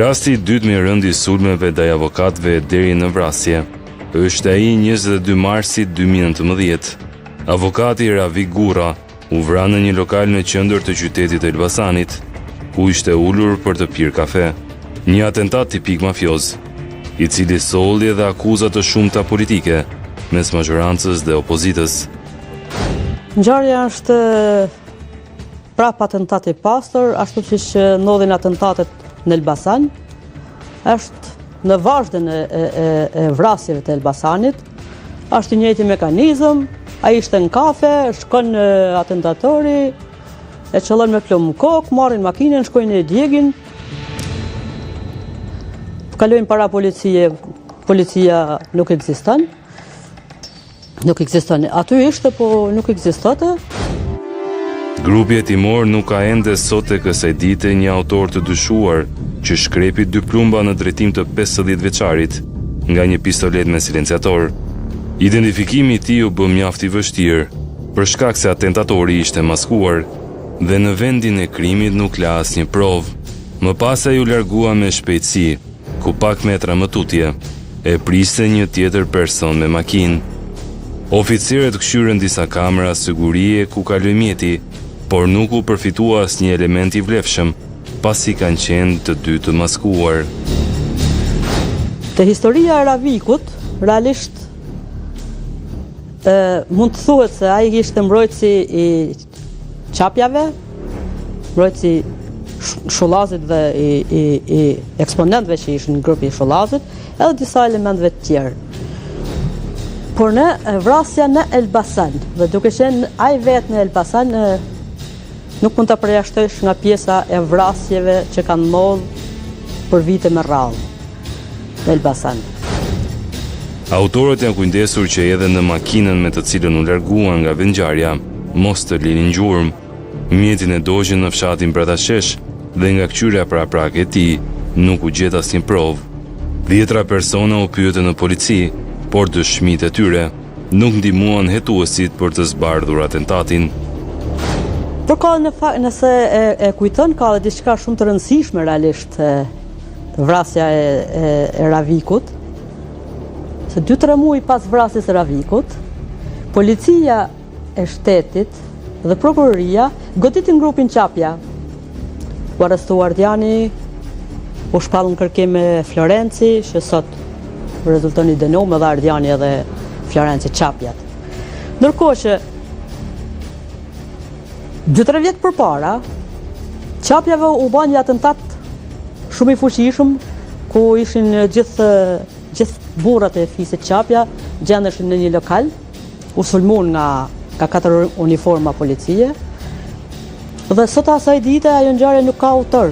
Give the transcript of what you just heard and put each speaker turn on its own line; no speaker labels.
Rasti i dytë me rëndje sulmeve ndaj avokatëve deri në vrasje është ai 22 marsit 2019. Avokati Ravik Gurra u vra në një lokal në qendër të qytetit të Elbasanit, ku ishte ulur për të pirë kafe. Një atentat tipik mafioz, i cili solli dhe akuza të shumta politike mes majorancës dhe opozitës.
Ngjarja është prap atentat i pastër, ashtu siç ndodhin atentatet në Elbasan, është në vazhdën e vrasjeve të Elbasanit, është i njëjti mekanizëm, ai ishte në kafe, shkon atentatori, e çellon me plumb kokë, marrin makinën, shkojnë e djegin, kalojnë para policia nuk ekziston. Nuk ekziston. Aty ishte, po nuk ekzistonte.
Grupi hetimor nuk ka ende sot tek kësaj dite një autor të dyshuar që shkrepi 2 plumba në drejtim të 50 vjeçarit nga një pistolet me silenciator. Identifikimi i tij u bë mjaft i vështirë, për shkak se atentatori ishte maskuar dhe në vendin e krimit nuk la asnjë provë. Më pas ai u largua me shpejtësi, ku pak metra më tutje e priste një tjetër person me makinë. Oficierët këshyren disa kamera sigurie ku kaloi mjeti, por nuk u përfitua asnjë element i vlefshëm, pasi kanë qenë të dy të maskuar.
Te historia e Ravikut, realisht mund të thuhet se ai ishte mbrojtësi i qapjave, mbrojtësi shullazit dhe i eksponentëve që ishin në grupi i shullazit, edhe disa elementëve të tjerë. Por në vrasja në Elbasan, dhe duke qenë ai vetë në Elbasan, nuk mund të përjashtosh nga pjesa e vrasjeve që kanë ndodhur për vite me radhë në Elbasan.
Autorët janë kujdesur që edhe në makinën me të cilën u larguan nga vendngjarja mos të linin gjurmë. Mjetin e dogjën në fshatin Bratashesh dhe nga kqyrja paraprak e tij nuk u gjet asnjë provë. 10 persona u pyetën në polici, por dëshmitë e tyre nuk ndihmuan hetuesit për të zbardhur atentatin.
Por ka nëse e kujton, ka edhe diçka shumë të rëndësishme realisht vrasja e Ravikut. Se 2-3 muaj pas vrasjes së Ravikut, policia e shtetit dhe prokuroria goditin grupin Qapja. U arrestu Ardiani, u shpallën kërkim me Florenci, që sot rezulton i dënuar edhe Ardiani edhe Florenci Qapjat. Ndërkohë që 2-3 vjet përpara, Qapjave u bën një atentat shumë i fuqishëm, ku ishin gjithë burrat e fisit Qapja, gjendeshin në një lokal, u sulmuan nga 4 uniforma policie. Dhe sot asaj dite ajo ngjarje nuk ka autor.